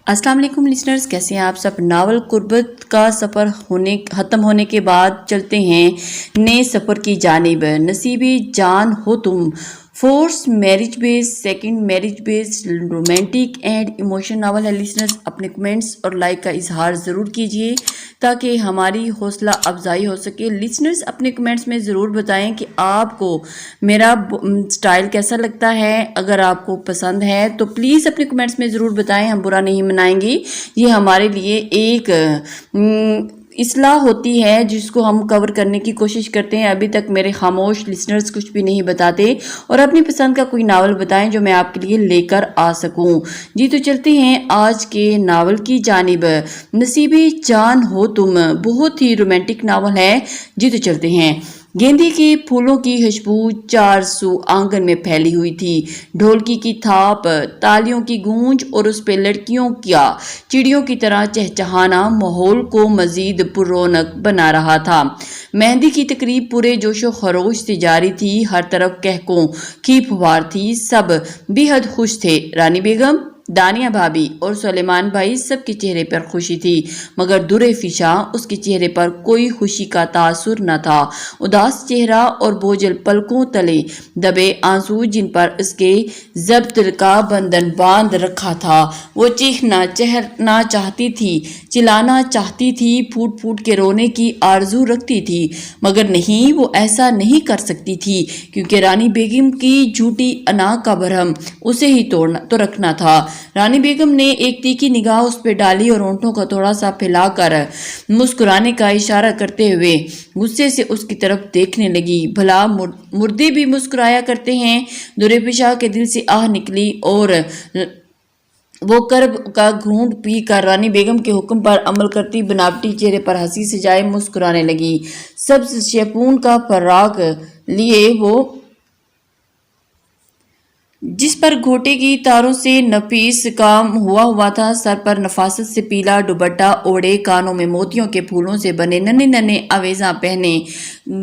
السلام علیکم لسنرز، کیسے ہیں آپ سب؟ ناول قربت کا سفر ختم ہونے کے بعد چلتے ہیں نئے سفر کی جانب۔ نصیبی جان ہو تم، force marriage base, second marriage base, romantic and emotion novel ہے لسنرز۔ اپنے کمنٹس اور لائک کا اظہار ضرور کیجئے تاکہ ہماری حوصلہ افزائی ہو سکے۔ لسنرز اپنے کمنٹس میں ضرور بتائیں کہ آپ کو میرا سٹائل کیسا لگتا ہے۔ اگر آپ کو پسند ہے تو پلیز اپنے کمنٹس میں ضرور بتائیں، ہم برا نہیں منائیں گے۔ یہ ہمارے لیے ایک اصلاح ہوتی ہے جس کو ہم کور کرنے کی کوشش کرتے ہیں۔ ابھی تک میرے خاموش لسنرز کچھ بھی نہیں بتاتے، اور اپنی پسند کا کوئی ناول بتائیں جو میں آپ کے لیے لے کر آ سکوں۔ جی تو چلتے ہیں آج کے ناول کی جانب۔ نصیبی جان ہو تم بہت ہی رومانٹک ناول ہے۔ جی تو چلتے ہیں۔ گیندے کے پھولوں کی خوشبو چار سو آنگن میں پھیلی ہوئی تھی۔ ڈھولکی کی تھاپ، تالیوں کی گونج اور اس پہ لڑکیوں کا چڑیوں کی طرح چہچہانا ماحول کو مزید پر رونق بنا رہا تھا۔ مہندی کی تقریب پورے جوش و خروش سے جاری تھی۔ ہر طرف کہکوں کی پھوار تھی، سب بے حد خوش تھے۔ رانی بیگم، دانیہ بھابی اور سلیمان بھائی سب کے چہرے پر خوشی تھی، مگر درِ فشاں اس کے چہرے پر کوئی خوشی کا تاثر نہ تھا۔ اداس چہرہ اور بوجھل پلکوں تلے دبے آنسو جن پر اس کے ضبط کا بندھن باندھ رکھا تھا۔ وہ چیخنا چاہتی تھی، چلانا چاہتی تھی، پھوٹ پھوٹ کے رونے کی آرزو رکھتی تھی، مگر نہیں، وہ ایسا نہیں کر سکتی تھی کیونکہ رانی بیگم کی جھوٹی انا کا برہم اسے ہی تو رکھنا تھا۔ رانی بیگم نے ایک تیکھی نگاہ اس پہ ڈالی اور ہونٹوں کو تھوڑا سا پھیلا کر مسکرانے کا اشارہ کرتے ہوئے غصے سے اس کی طرف دیکھنے لگی۔ بھلا مردے بھی مسکرایا کرتے ہیں؟ درِ فشاں کے دل سے آہ نکلی اور وہ کرب کا گھونٹ پی کر رانی بیگم کے حکم پر عمل کرتی بناوٹی چہرے پر ہنسی سجائے مسکرانے لگی۔ سبز شیپون کا فراق لیے وہ جس پر گھوٹے کی تاروں سے نفیس کام ہوا تھا، سر پر نفاست سے پیلا دوپٹہ اوڑھے، کانوں میں موتیوں کے پھولوں سے بنے ننھے ننھے آویزاں پہنے،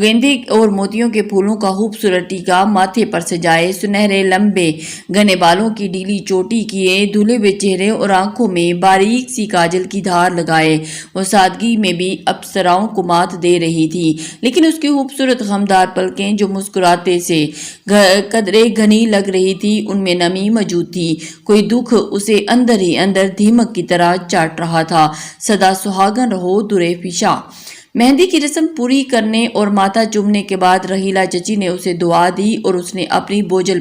گیندے اور موتیوں کے پھولوں کا خوبصورت ٹیکا ماتھے پر سجائے، سنہرے لمبے گھنے بالوں کی ڈھیلی چوٹی کیے، دھلے ہوئے چہرے اور آنکھوں میں باریک سی کاجل کی دھار لگائے، وہ سادگی میں بھی اپسراؤں کو مات دے رہی تھی، لیکن اس کی خوبصورت غمدار پلکیں جو مسکراتے سے قدرے گھنی لگ رہی تھی، ان میں نمی موجود تھی۔ کوئی دکھ اسے اندر ہی اندر دیمک کی طرح چاٹ رہا تھا۔ سدا سہاگن رہو درِ فشاں۔ مہندی کی رسم پوری کرنے اور ماتھا چومنے کے بعد رحیلہ چچی نے اسے دعا دی اور اس نے اپنی بوجھل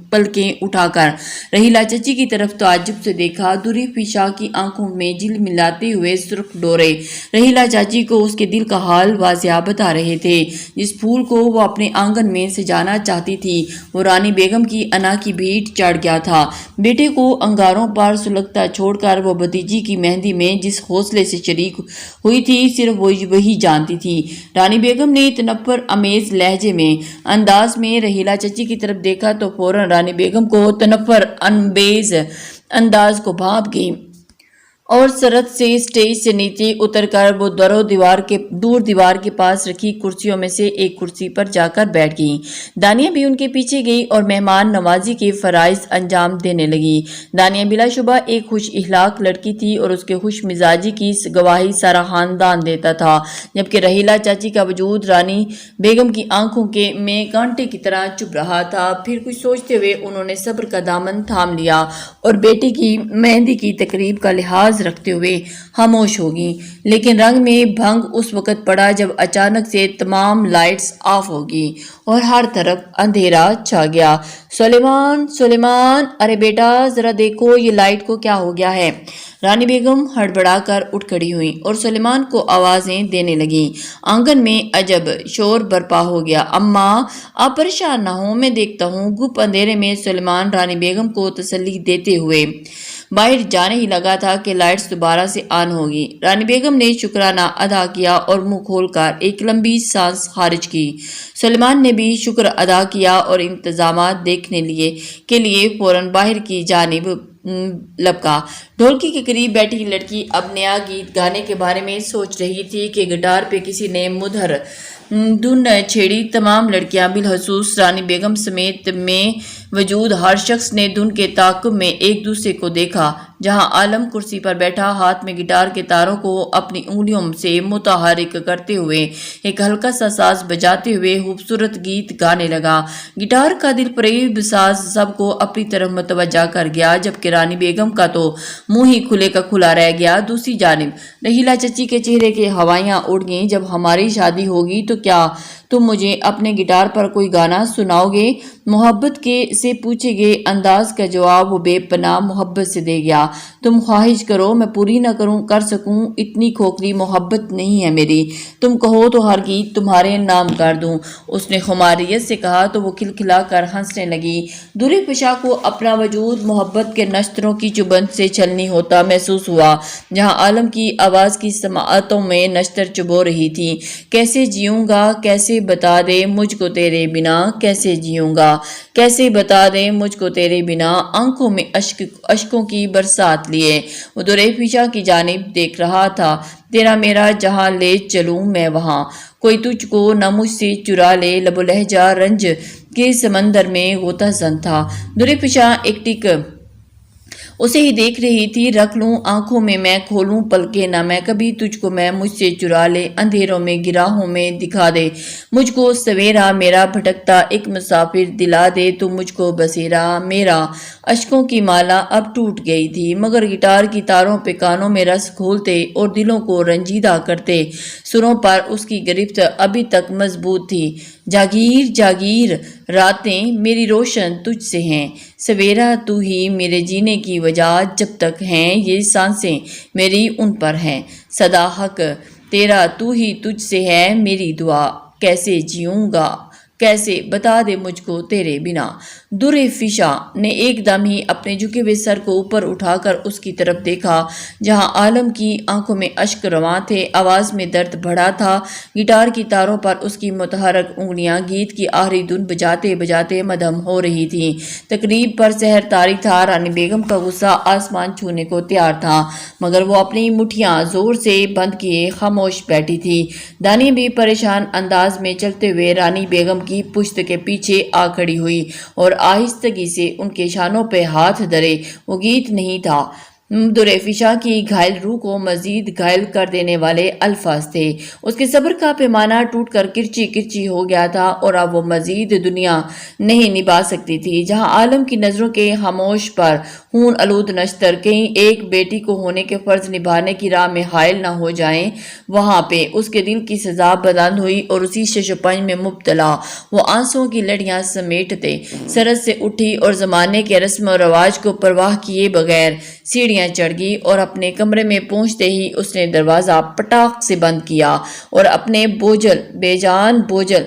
پلکیں اٹھا کر رحیلہ چچی کی طرف تعجب سے دیکھا۔ درِ فشاں کی آنکھوں میں جھلملاتے ہوئے سرخ ڈورے رحیلہ چاچی کو اس کے دل کا حال واضح بتا رہے تھے۔ جس پھول کو وہ اپنے آنگن میں سجانا چاہتی تھی وہ رانی بیگم کی انا کی بھیٹ چڑھ گیا تھا۔ بیٹے کو انگاروں پر سلگتا چھوڑ کر وہ بھتیجی کی مہندی میں جس حوصلے سے شریک ہوئی تھی، صرف وہی جانتی تھی۔ رانی بیگم نے تنفر آمیز لہجے میں انداز میں رحیلہ چچی کی طرف دیکھا تو فوراً رانی بیگم کو تنفر انگیز انداز کو بھانپ گئی اور سرعت سے اسٹیج سے نیچے اتر کر وہ دور دیوار کے پاس رکھی کرسیوں میں سے ایک کرسی پر جا کر بیٹھ گئی۔ دانیہ بھی ان کے پیچھے گئی اور مہمان نوازی کے فرائض انجام دینے لگی۔ دانیہ بلا شبہ ایک خوش اخلاق لڑکی تھی اور اس کے خوش مزاجی کی گواہی سارا خاندان دیتا تھا، جبکہ رحیلہ چاچی کا وجود رانی بیگم کی آنکھوں میں کانٹے کی طرح چبھ رہا تھا۔ پھر کچھ سوچتے ہوئے انہوں نے صبر کا دامن تھام لیا اور بیٹی کی مہندی کی تقریب کا لحاظ رکھتے ہوئے خاموش ہو گئی۔ لیکن رنگ میں بھنگ اس وقت پڑا جب اچانک سے تمام لائٹس آف ہو گئی اور ہر طرف اندھیرا چھا گیا۔ سلیمان، ارے بیٹا ذرا دیکھو یہ لائٹ کو کیا ہو گیا ہے۔ رانی بیگم ہڑبڑا کر اٹھ کھڑی ہوئی اور سلیمان کو آوازیں دینے لگیں۔ آنگن میں عجب شور برپا ہو گیا۔ اماں آپ پریشان نہ ہوں، میں دیکھتا ہوں۔ گپ اندھیرے میں سلیمان رانی بیگم کو تسلی دیتے ہوئے باہر جانے ہی لگا تھا کہ لائٹس دوبارہ سے آن ہوگی۔ رانی بیگم نے شکرانہ ادا کیا اور منہ کھول کر ایک لمبی سانس خارج کی۔ سلیمان نے بھی شکر ادا کیا اور انتظامات دیکھنے کے لیے فوراً باہر کی جانب لپکا۔ ڈھولکی کے قریب بیٹھی لڑکی اب نیا گیت گانے کے بارے میں سوچ رہی تھی کہ گٹار پہ کسی نے دھن چھیڑی۔ تمام لڑکیاں بالخصوص رانی بیگم سمیت میں وجود ہر شخص نے دھن کے تعاقب میں ایک دوسرے کو دیکھا، جہاں عالم کرسی پر بیٹھا ہاتھ میں گٹار کے تاروں کو اپنی انگلیوں سے متحرک کرتے ہوئے ایک ہلکا سا ساز بجاتے ہوئے خوبصورت گیت گانے لگا۔ گٹار کا دل فریب ساز سب کو اپنی طرف متوجہ کر گیا، جبکہ رانی بیگم کا تو منہ ہی کھلے کا کھلا رہ گیا۔ دوسری جانب رحیلہ چچی کے چہرے کی ہوائیاں اڑ گئیں۔ جب ہماری شادی ہوگی تو کیا تم مجھے اپنے گٹار پر کوئی گانا سناؤ گے؟ محبت کے سے پوچھے گئے انداز کا جواب وہ بے پناہ محبت سے دے گیا۔ تم خواہش کرو میں پوری نہ کر سکوں، اتنی کھوکھلی محبت نہیں ہے میری۔ تم کہو تو ہر گیت تمہارے نام کر دوں۔ اس نے خماریت سے کہا تو وہ کھلکھلا کر ہنسنے لگی۔ درِ فشاں کو اپنا وجود محبت کے نشتروں کی چبھن سے چھلنی ہوتا محسوس ہوا، جہاں عالم کی آواز کی سماعتوں میں نشتر چبو رہی تھی۔ کیسے جیوں گا، کیسے بتا دے مجھ کو تیرے بنا، کیسے جیوں گا، کیسے بتا دے مجھ کو تیرے بنا، آنکھوں میں اشکوں کی برسات لیے وہ درِ فشاں کی جانب دیکھ رہا تھا۔ تیرا میرا جہاں لے چلوں میں وہاں، کوئی تجھ کو نہ مجھ سے چرا لے، لب و لہجہ رنج کے سمندر میں غوطہ زن تھا۔ درِ فشاں ایک ٹک اسے ہی دیکھ رہی تھی۔ رکھ لوں آنکھوں میں کھولوں پلکیں نہ میں، کبھی تجھ کو میں مجھ سے چرا لے، اندھیروں میں گراہوں میں دکھا دے مجھ کو سویرا میرا، بھٹکتا ایک مسافر دلا دے تو مجھ کو بسیرا میرا۔ اشکوں کی مالا اب ٹوٹ گئی تھی، مگر گٹار کی تاروں پہ کانوں میں رس گھولتے اور دلوں کو رنجیدہ کرتے سروں پر اس کی گرفت ابھی تک مضبوط تھی۔ جاگیر جاگیر راتیں میری روشن تجھ سے ہیں، سویرا تو ہی میرے جینے کی وجہ، جب تک ہیں یہ سانسیں میری ان پر ہیں صدا حق تیرا، تو ہی تجھ سے ہے میری دعا، کیسے جیوں گا، کیسے بتا دے مجھ کو تیرے بنا۔ درِ فشاں نے ایک دم ہی اپنے جھکے ہوئے سر کو اوپر اٹھا کر اس کی طرف دیکھا، جہاں عالم کی آنکھوں میں اشک رواں تھے، آواز میں درد بھرا تھا۔ گٹار کی تاروں پر اس کی متحرک انگلیاں گیت کی آخری دھن بجاتے بجاتے مدھم ہو رہی تھیں۔ تقریب پر سحر طاری تھا۔ رانی بیگم کا غصہ آسمان چھونے کو تیار تھا، مگر وہ اپنی مٹھیاں زور سے بند کیے خاموش بیٹھی تھی۔ دانیہ بھی پریشان انداز میں چلتے ہوئے رانی بیگم کی پشت کے پیچھے آ کھڑی ہوئی اور آہستگی سے ان کے شانوں پہ ہاتھ دھرے۔ وہ گیت نہیں تھا، درِ فشاں کی گھائل روح کو مزید گھائل کر دینے والے الفاظ تھے۔ اس کے صبر کا پیمانہ ٹوٹ کر کرچی کرچی ہو گیا تھا اور اب وہ مزید دنیا نہیں نبھا سکتی تھی، جہاں عالم کی نظروں کے خاموش پر خون آلود نشتر کہیں ایک بیٹی کو ہونے کے فرض نبھانے کی راہ میں حائل نہ ہو جائیں۔ وہاں پہ اس کے دل کی سزا بلند ہوئی اور اسی شش و پنج میں مبتلا وہ آنسوؤں کی لڑیاں سمیٹتے سرد سے اٹھی اور زمانے کے رسم و رواج کو پرواہ کیے بغیر سیڑھیاں چڑھ گئی، اور اپنے کمرے میں پہنچتے ہی اس نے دروازہ پٹاخ سے بند کیا اور اپنے بے جان بوجھل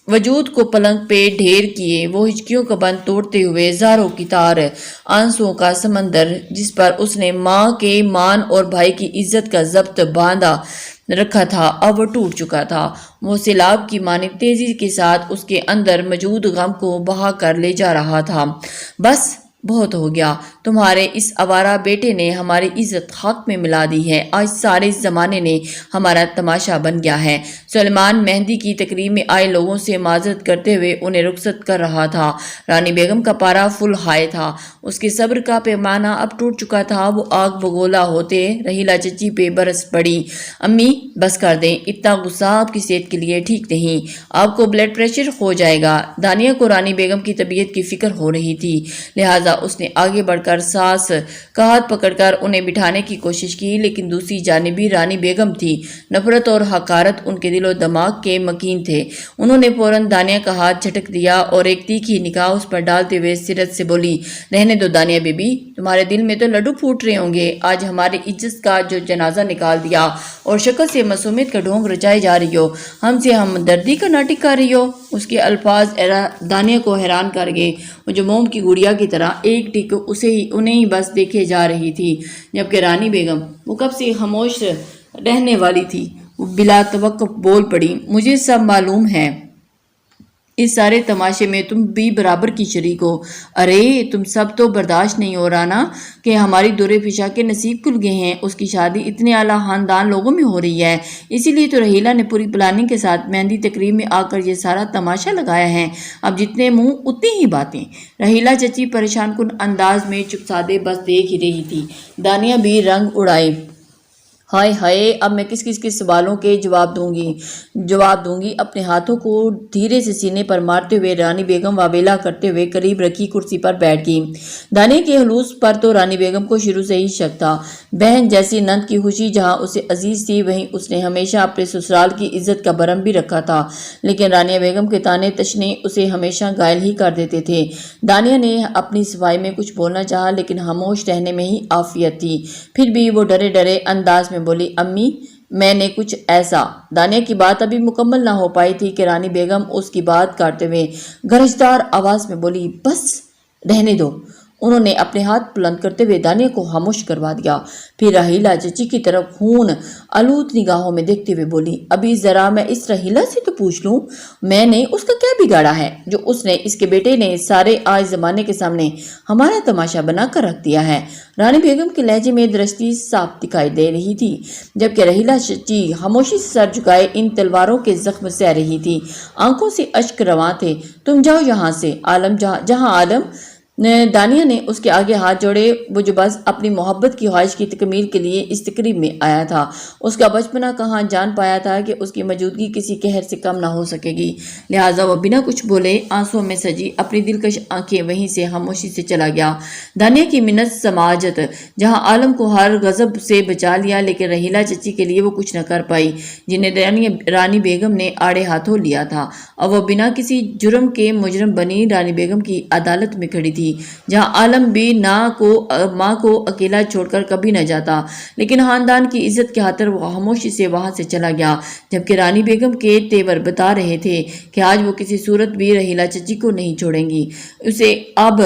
وجود کو پلنگ پہ ڈھیر کیے۔ وہ ہچکیوں کا بند توڑتے ہوئے زاروں کی تار آنسوؤں کا سمندر جس پر اس نے ماں کے مان اور بھائی کی عزت کا ضبط باندھا رکھا تھا اب وہ ٹوٹ چکا تھا۔ وہ سیلاب کی مانند تیزی کے ساتھ اس کے اندر موجود غم کو بہا کر لے جا رہا تھا۔ بس بہت ہو گیا، تمہارے اس آوارہ بیٹے نے ہماری عزت خاک میں ملا دی ہے، آج سارے زمانے نے ہمارا تماشا بن گیا ہے۔ سلیمان مہندی کی تقریب میں آئے لوگوں سے معذرت کرتے ہوئے انہیں رخصت کر رہا تھا۔ رانی بیگم کا پارا فل ہائی تھا، اس کے صبر کا پیمانہ اب ٹوٹ چکا تھا۔ وہ آگ بگولا ہوتے رحیلہ چچی پہ برس پڑی۔ امی بس کر دیں، اتنا غصہ آپ کی صحت کے لیے ٹھیک نہیں، آپ کو بلڈ پریشر ہو جائے گا۔ دانیہ کو رانی بیگم کی طبیعت کی فکر ہو رہی تھی، لہٰذا اس نے آگے بڑھ کر ساس کا ہاتھ پکڑ کر انہیں بٹھانے کی کوشش کی، لیکن دوسری جانب بھی رانی بیگم تھی۔ نفرت اور حقارت ان کے دل و دماغ کے مکین تھے۔ انہوں نے فوراً دانیہ کا ہاتھ جھٹک دیا اور ایک تیکھی نگاہ اس پر ڈالتے ہوئے سرت سے بولی، رہنے دو دانیہ بی بی، تمہارے دل میں تو لڈو پھوٹ رہے ہوں گے، آج ہماری عزت کا جو جنازہ نکال دیا اور شکل سے معصومیت کا ڈھونگ رچائے جا رہی ہو، ہم سے ہمدردی کا ناٹک کر رہی ہو۔ اس کے الفاظ دانیہ کو حیران کر گئے۔ وہ جو موم کی گڑیا کی طرح ایک ٹک انہیں ہی بس دیکھے جا رہی تھی، جبکہ رانی بیگم وہ کب سے خاموش رہنے والی تھی، وہ بلا توقف بول پڑی، مجھے سب معلوم ہے، اس سارے تماشے میں تم بھی برابر کی شریک ہو۔ ارے تم سب تو برداشت نہیں ہو رہا نا کہ ہماری دور فشا کے نصیب کھل گئے ہیں، اس کی شادی اتنے اعلیٰ خاندان لوگوں میں ہو رہی ہے، اسی لیے تو رحیلہ نے پوری پلاننگ کے ساتھ مہندی تقریب میں آ کر یہ سارا تماشا لگایا ہے۔ اب جتنے منہ اتنی ہی باتیں۔ رحیلہ چچی پریشان کن انداز میں چپ سادے بس دیکھ ہی رہی تھی۔ دانیہ بھی رنگ اڑائے۔ ہائے ہائے، اب میں کس کس سوالوں کے جواب دوں گی۔ اپنے ہاتھوں کو دھیرے سے سینے پر مارتے ہوئے رانی بیگم واویلا کرتے ہوئے قریب رکھی کرسی پر بیٹھ گئی۔ دانیہ کے خلوص پر تو رانی بیگم کو شروع سے ہی شک تھا۔ بہن جیسی نند کی خوشی جہاں اسے عزیز تھی، وہیں اس نے ہمیشہ اپنے سسرال کی عزت کا بھرم بھی رکھا تھا، لیکن رانی بیگم کے طعنے تشنے اسے ہمیشہ گائل ہی کر دیتے تھے۔ دانیہ نے اپنی صفائی میں کچھ بولنا چاہا، لیکن خاموش رہنے میں ہی عافیت تھی۔ پھر بھی وہ ڈرے ڈرے انداز میں بولی، امی میں نے کچھ ایسا۔ دانیہ کی بات ابھی مکمل نہ ہو پائی تھی کہ رانی بیگم اس کی بات کاٹتے ہوئے گرجدار آواز میں بولی، بس رہنے دو۔ انہوں نے اپنے ہاتھ بلند کرتے ہوئے دانیہ کو خاموش کروا دیا۔ پھر رحیلہ چچی کی طرف خون آلود نگاہوں میں دیکھتے ہوئے بولی، ابھی ذرا میں اس رحیلہ سے تو پوچھ لوں، میں نے اس کا کیا بگاڑا ہے جو اس نے اس کے بیٹے نے سارے آج زمانے کے سامنے ہمارا تماشا بنا کر رکھ دیا ہے۔ رانی بیگم کے لہجے میں درستی صاف دکھائی دے رہی تھی، جبکہ رحیلہ چچی خاموشی سے سر جھکائے ان تلواروں کے زخم سہ رہی تھی۔ آنکھوں سے اشک رواں تھے۔ تم جاؤ یہاں سے، عالم جہاں عالم۔ دانیہ نے اس کے آگے ہاتھ جوڑے، وہ جو بس اپنی محبت کی خواہش کی تکمیل کے لیے اس تقریب میں آیا تھا، اس کا بچپنا کہاں جان پایا تھا کہ اس کی موجودگی کسی قہر سے کم نہ ہو سکے گی، لہٰذا وہ بنا کچھ بولے آنسوؤں میں سجی اپنی دلکش آنکھیں وہیں سے خاموشی سے چلا گیا۔ دانیہ کی منت سماجت جہاں عالم کو ہر غضب سے بچا لیا، لیکن رحیلہ چچی کے لیے وہ کچھ نہ کر پائی جنہیں رانی بیگم نے آڑے ہاتھوں لیا تھا، اور وہ بنا کسی جرم کے مجرم بنی رانی بیگم کی عدالت میں کھڑی تھی، جہاں عالم بھی ماں کو اکیلا چھوڑ کر کبھی نہ جاتا، لیکن خاندان کی عزت کی خاطر وہ خاموشی سے وہاں سے چلا گیا، جبکہ رانی بیگم کے تیور بتا رہے تھے کہ آج وہ کسی صورت بھی رحیلہ چچی کو نہیں چھوڑیں گی، اسے اب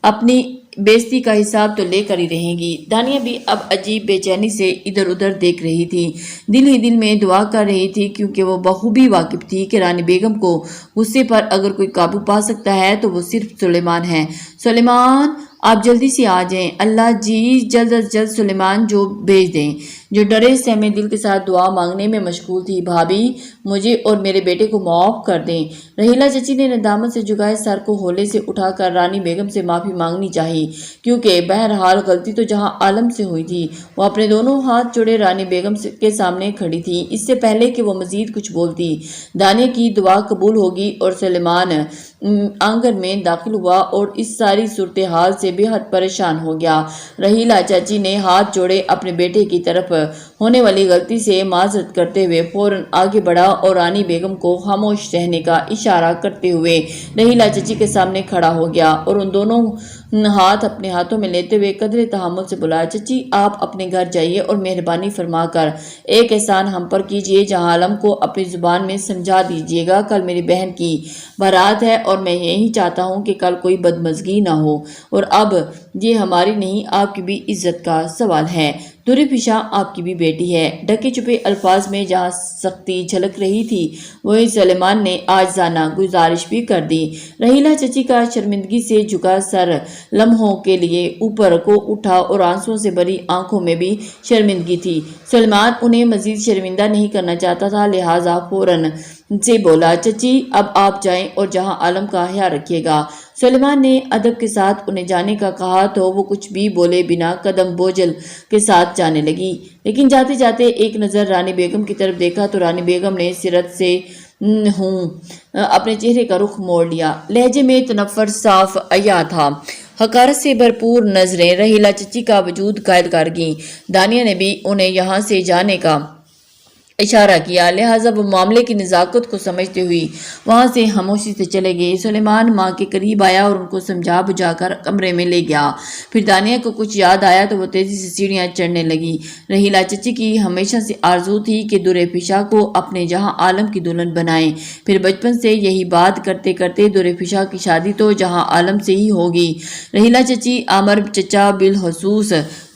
اپنی بےزتی کا حساب تو لے کر ہی رہیں گی۔ دانیہ بھی اب عجیب بے چینی سے ادھر ادھر دیکھ رہی تھی، دل ہی دل میں دعا کر رہی تھی، کیونکہ وہ بخوبی واقف تھی کہ رانی بیگم کو غصے پر اگر کوئی قابو پا سکتا ہے تو وہ صرف سلیمان ہے۔ سلیمان آپ جلدی سے آ جائیں، اللہ جی جلد از جلد سلیمان جو بھیج دیں، جو ڈرے سہمے دل کے ساتھ دعا مانگنے میں مشغول تھی۔ بھابھی مجھے اور میرے بیٹے کو معاف کر دیں۔ رحیلہ چچی نے ندامت سے جھکائے سر کو ہولے سے اٹھا کر رانی بیگم سے معافی مانگنی چاہی، کیونکہ بہرحال غلطی تو جہاں عالم سے ہوئی تھی۔ وہ اپنے دونوں ہاتھ جوڑے رانی بیگم کے سامنے کھڑی تھی، اس سے پہلے کہ وہ مزید کچھ بولتی دانیہ کی دعا قبول ہوگی، اور سلیمان آنگن میں داخل ہوا اور اس ساری صورتحال سے بے حد پریشان ہو گیا۔ رحیلہ چاچی نے ہاتھ جوڑے اپنے بیٹے کی طرف ہونے والی غلطی سے معذرت کرتے ہوئے فوراً آگے بڑھا اور رانی بیگم کو خاموش رہنے کا اشارہ کرتے ہوئے رحیلہ چچی کے سامنے کھڑا ہو گیا، اور ان دونوں ہاتھ اپنے ہاتھوں میں لیتے ہوئے قدرے تحمل سے بولا، چچی آپ اپنے گھر جائیے اور مہربانی فرما کر ایک احسان ہم پر کیجیے، جہاں عالم کو اپنی زبان میں سمجھا دیجیے گا، کل میری بہن کی بارات ہے اور میں یہی چاہتا ہوں کہ کل کوئی بدمزگی نہ ہو، اور اب یہ ہماری نہیں آپ کی بھی عزت کا سوال ہے، دورِ پیشہ آپ کی بھی بیٹی ہے۔ ڈھکے چھپے الفاظ میں جہاں سختی جھلک رہی تھی، وہی سلیمان نے عاجزانہ گزارش بھی کر دی۔ رحیلہ چچی کا شرمندگی سے جھکا سر لمحوں کے لیے اوپر کو اٹھا اور آنسوؤں سے بھری آنکھوں میں بھی شرمندگی تھی۔ سلیمان انہیں مزید شرمندہ نہیں کرنا چاہتا تھا، لہٰذا فوراً سے بولا، چچی اب آپ جائیں اور جہاں عالم کا خیال رکھیے گا۔ سلیمان نے ادب کے ساتھ انہیں جانے کا کہا تو وہ کچھ بھی بولے بنا قدم بوجھل کے ساتھ جانے لگی، لیکن جاتے جاتے ایک نظر رانی بیگم کی طرف دیکھا تو رانی بیگم نے سرت سے اپنے چہرے کا رخ موڑ لیا، لہجے میں تنفر صاف عیاں تھا۔ حقارت سے بھرپور نظریں رحیلہ چچی کا وجود قائل کر گئیں۔ دانیہ نے بھی انہیں یہاں سے جانے کا اشارہ کیا، لہٰذا وہ معاملے کی نزاکت کو سمجھتے ہوئی وہاں سے خاموشی سے چلے گئے۔ سلیمان ماں کے قریب آیا اور ان کو سمجھا بجھا کر کمرے میں لے گیا۔ پھر دانیہ کو کچھ یاد آیا تو وہ تیزی سے سیڑھیاں چڑھنے لگی۔ رحیلہ چچی کی ہمیشہ سے آرزو تھی کہ دورِ پیشہ کو اپنے جہاں عالم کی دلہن بنائیں، پھر بچپن سے یہی بات کرتے کرتے دورِ پیشہ کی شادی تو جہاں عالم سے ہی ہوگی۔ رحیلہ چچی عامر چچا بالخصوص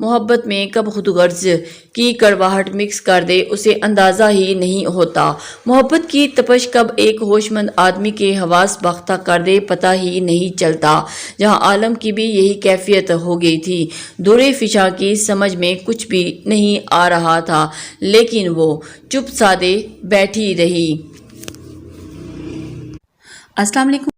محبت میں کب خود غرض کی کڑواہٹ مکس کر دے اسے اندازہ ہی نہیں ہوتا۔ محبت کی تپش کب ایک ہوش مند آدمی کے حواس باختہ کر دے پتہ ہی نہیں چلتا۔ جہاں عالم کی بھی یہی کیفیت ہو گئی تھی، دورے فشاں کی سمجھ میں کچھ بھی نہیں آ رہا تھا، لیکن وہ چپ سادے بیٹھی رہی۔ السلام علیکم۔